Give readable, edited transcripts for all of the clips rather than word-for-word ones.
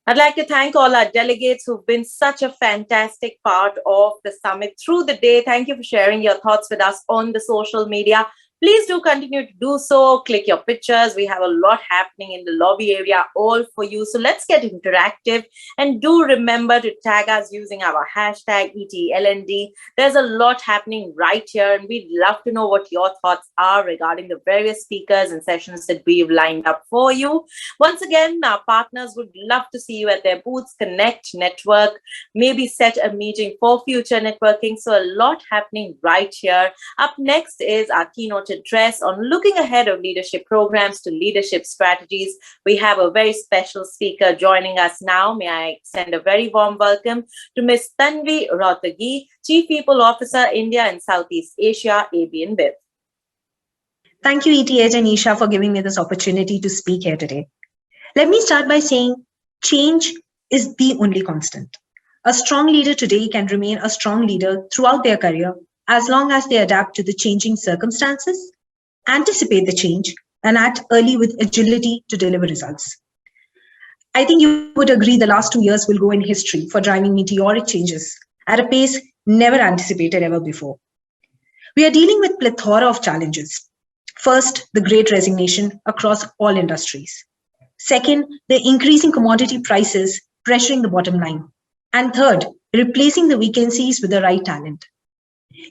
I'd like to thank all our delegates who've been such a fantastic part of the summit through the day. Thank you for sharing your thoughts with us on the social media. Please do continue to do so. Click your pictures. We have a lot happening in the lobby area, all for you. So let's get interactive and do remember to tag us using our hashtag ETLND. There's a lot happening right here, and we'd love to know what your thoughts are regarding the various speakers and sessions that we've lined up for you. Once again, our partners would love to see you at their booths, connect, network, maybe set a meeting for future networking. So a lot happening right here. Up next is our keynote address on looking ahead of leadership programs to leadership strategies. We have a very special speaker joining us now. May I extend a very warm welcome to Ms. Tanvi Rohtagi, Chief People Officer, India and Southeast Asia, AB InBev. Thank you, ETH and Isha, for giving me this opportunity to speak here today. Let me start by saying change is the only constant. A strong leader today can remain a strong leader throughout their career as long as they adapt to the changing circumstances, anticipate the change, and act early with agility to deliver results. I think you would agree the last 2 years will go in history for driving meteoric changes at a pace never anticipated ever before. We are dealing with a plethora of challenges. First, the great resignation across all industries. Second, the increasing commodity prices pressuring the bottom line. And third, replacing the vacancies with the right talent.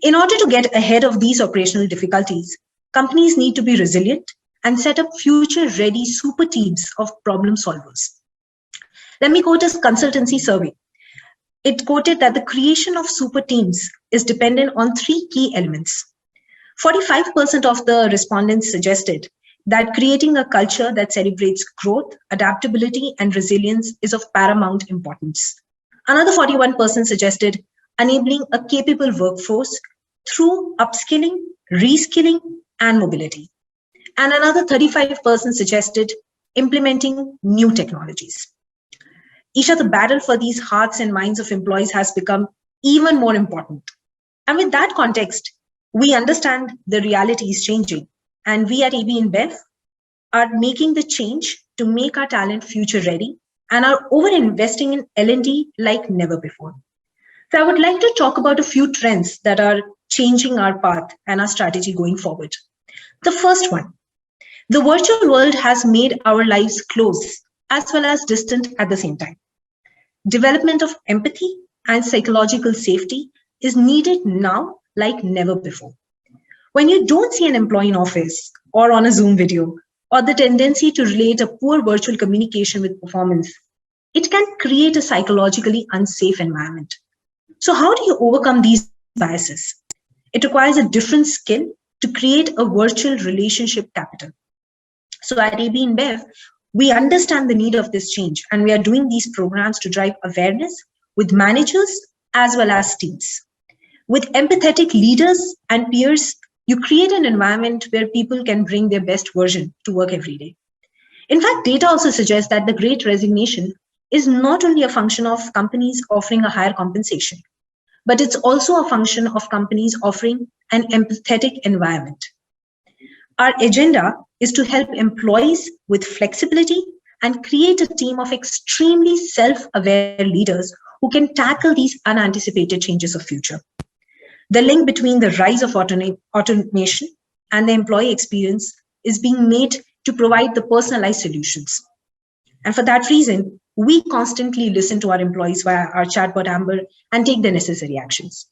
In order to get ahead of these operational difficulties, companies need to be resilient and set up future-ready super teams of problem solvers. Let me quote a consultancy survey. It quoted that the creation of super teams is dependent on 3 key elements. 45% of the respondents suggested that creating a culture that celebrates growth, adaptability, and resilience is of paramount importance. Another 41% suggested enabling a capable workforce through upskilling, reskilling, and mobility. And another 35% suggested implementing new technologies. Isha, the battle for these hearts and minds of employees has become even more important. And with that context, we understand the reality is changing, and we at AB InBev are making the change to make our talent future ready and are over-investing in L&D like never before. So I would like to talk about a few trends that are changing our path and our strategy going forward. The first one, the virtual world has made our lives close as well as distant at the same time. Development of empathy and psychological safety is needed now like never before. When you don't see an employee in office or on a Zoom video, or the tendency to relate a poor virtual communication with performance, it can create a psychologically unsafe environment. So how do you overcome these biases? It requires a different skill to create a virtual relationship capital. So at AB InBev, we understand the need of this change, and we are doing these programs to drive awareness with managers as well as teams. With empathetic leaders and peers, you create an environment where people can bring their best version to work every day. In fact, data also suggests that the great resignation is not only a function of companies offering a higher compensation, but it's also a function of companies offering an empathetic environment. Our agenda is to help employees with flexibility and create a team of extremely self-aware leaders who can tackle these unanticipated changes of future. The link between the rise of automation and the employee experience is being made to provide the personalized solutions. And for that reason, we constantly listen to our employees via our chatbot Amber and take the necessary actions.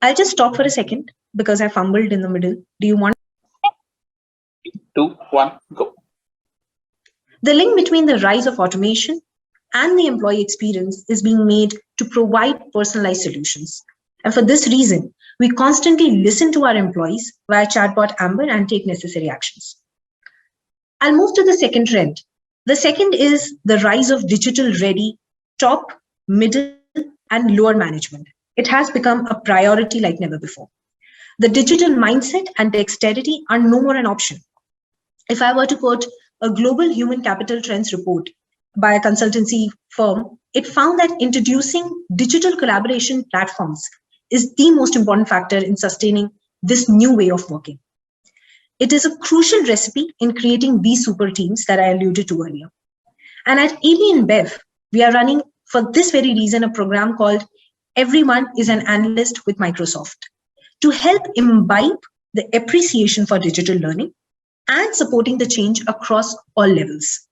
I'll just stop for a second because I fumbled in the middle. Do you want? 2, 1, go. The link between the rise of automation and the employee experience is being made to provide personalized solutions. And for this reason, we constantly listen to our employees via chatbot Amber and take necessary actions. I'll move to the second trend. The second is the rise of digital-ready top, middle, and lower management. It has become a priority like never before. The digital mindset and dexterity are no more an option. If I were to quote a global human capital trends report by a consultancy firm, it found that introducing digital collaboration platforms is the most important factor in sustaining this new way of working. It is a crucial recipe in creating these super teams that I alluded to earlier. And at AB InBev, we are running for this very reason a program called Everyone is an Analyst with Microsoft to help imbibe the appreciation for digital learning and supporting the change across all levels.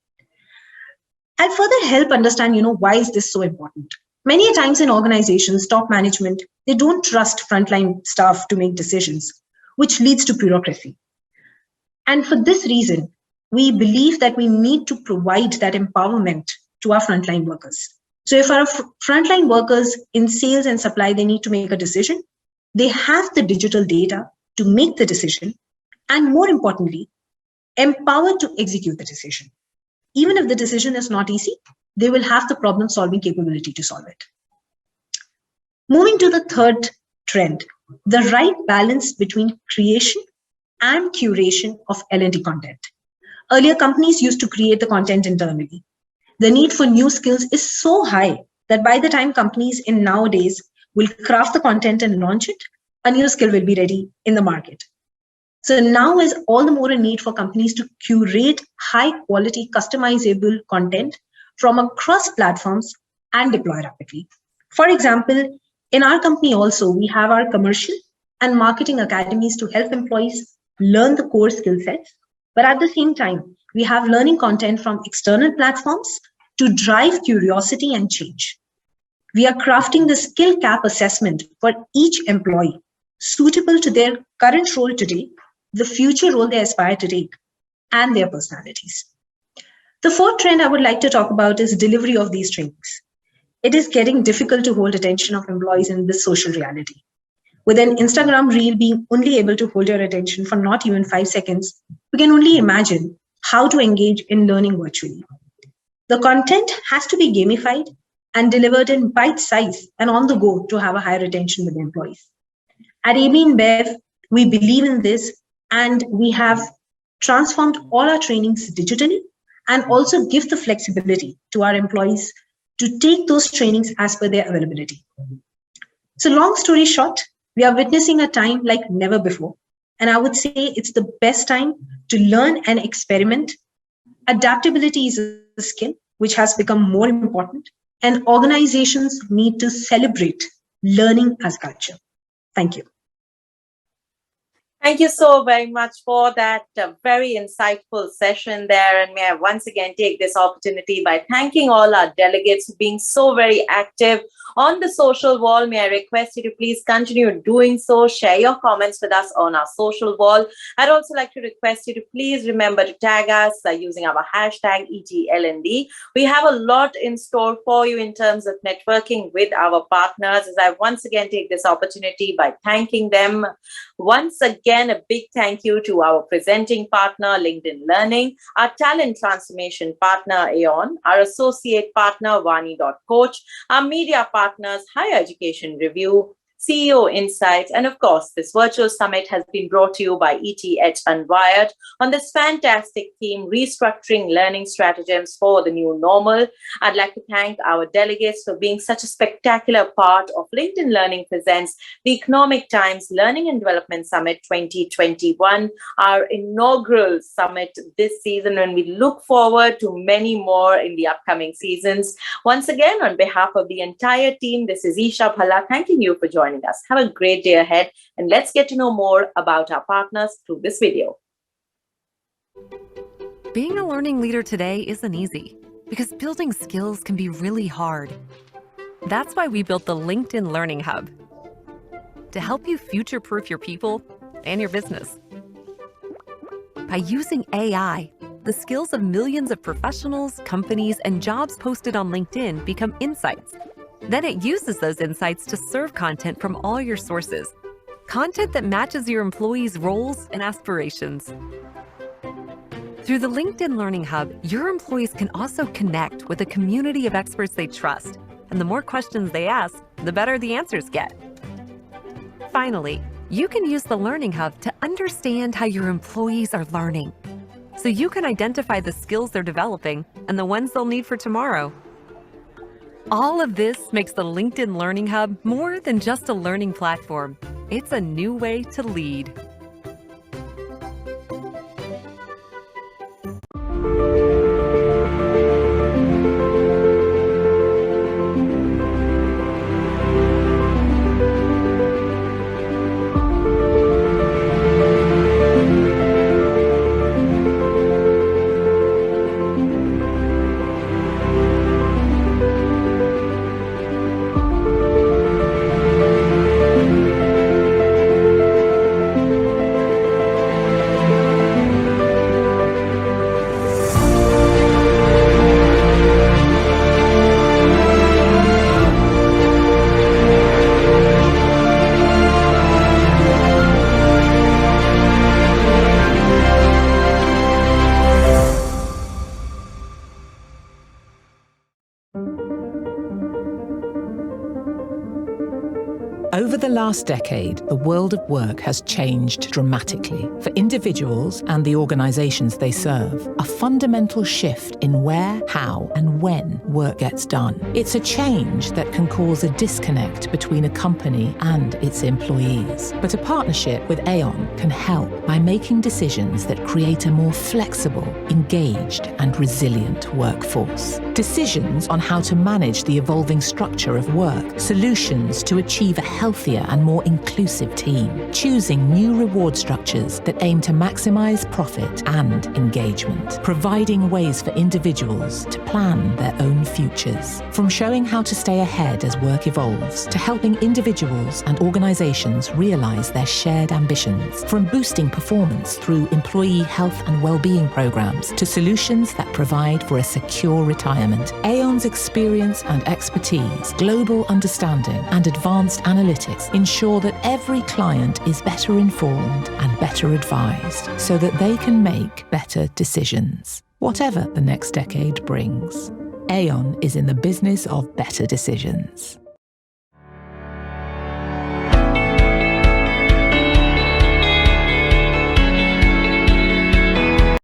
I'll further help understand, why is this so important? Many times in organizations, top management, they don't trust frontline staff to make decisions, which leads to bureaucracy. And for this reason, we believe that we need to provide that empowerment to our frontline workers. So if our frontline workers in sales and supply, they need to make a decision, they have the digital data to make the decision, and more importantly, empowered to execute the decision. Even if the decision is not easy, they will have the problem-solving capability to solve it. Moving to the third trend, the right balance between creation and curation of L&D content. Earlier, companies used to create the content internally. The need for new skills is so high that by the time companies in nowadays will craft the content and launch it, a new skill will be ready in the market. So now is all the more a need for companies to curate high quality customizable content from across platforms and deploy rapidly. For example, in our company also, we have our commercial and marketing academies to help employees learn the core skill sets. But at the same time, we have learning content from external platforms to drive curiosity and change. We are crafting the skill gap assessment for each employee suitable to their current role today, the future role they aspire to take, and their personalities. The fourth trend I would like to talk about is delivery of these trainings. It is getting difficult to hold attention of employees in this social reality. With an Instagram reel being only able to hold your attention for not even 5 seconds, we can only imagine how to engage in learning virtually. The content has to be gamified and delivered in bite size and on the go to have a higher retention with employees. At AB InBev, we believe in this, and we have transformed all our trainings digitally and also give the flexibility to our employees to take those trainings as per their availability. So long story short, we are witnessing a time like never before. And I would say it's the best time to learn and experiment. Adaptability is a skill which has become more important, and organizations need to celebrate learning as culture. Thank you. Thank you so very much for that very insightful session there. And may I once again take this opportunity by thanking all our delegates for being so very active on the social wall. May I request you to please continue doing so. Share your comments with us on our social wall. I'd also like to request you to please remember to tag us using our hashtag ETLND. We have a lot in store for you in terms of networking with our partners, as I once again take this opportunity by thanking them. Once again, a big thank you to our presenting partner, LinkedIn Learning, our talent transformation partner, Aon, our associate partner, Vani.Coach, our media partners, Higher Education Review, CEO Insights, and of course, this virtual summit has been brought to you by ET Unwired on this fantastic theme, restructuring learning stratagems for the new normal. I'd like to thank our delegates for being such a spectacular part of LinkedIn Learning Presents the Economic Times Learning and Development Summit 2021, our inaugural summit this season, and we look forward to many more in the upcoming seasons. Once again, on behalf of the entire team, this is Isha Bhalla thanking you for joining us. Have a great day ahead, and let's get to know more about our partners through this video. Being a learning leader today isn't easy because building skills can be really hard. That's why we built the LinkedIn Learning Hub to help you future-proof your people and your business. By using AI, the skills of millions of professionals, companies, and jobs posted on LinkedIn become insights. Then it uses those insights to serve content from all your sources. Content that matches your employees' roles and aspirations. Through the LinkedIn Learning Hub, your employees can also connect with a community of experts they trust. And the more questions they ask, the better the answers get. Finally, you can use the Learning Hub to understand how your employees are learning, so you can identify the skills they're developing and the ones they'll need for tomorrow. All of this makes the LinkedIn Learning Hub more than just a learning platform. It's a new way to lead. the last decade, the world of work has changed dramatically. For individuals and the organizations they serve, a fundamental shift in where, how, and when work gets done. It's a change that can cause a disconnect between a company and its employees. But a partnership with Aon can help by making decisions that create a more flexible, engaged, and resilient workforce. Decisions on how to manage the evolving structure of work, solutions to achieve a healthier and more inclusive team, choosing new reward structures that aim to maximize profit and engagement, providing ways for individuals to plan their own futures. From showing how to stay ahead as work evolves, to helping individuals and organizations realize their shared ambitions, from boosting performance through employee health and well-being programs, to solutions that provide for a secure retirement, Aon's experience and expertise, global understanding, and advanced analytics ensure that every client is better informed and better advised so that they can make better decisions. Whatever the next decade brings, Aon is in the business of better decisions.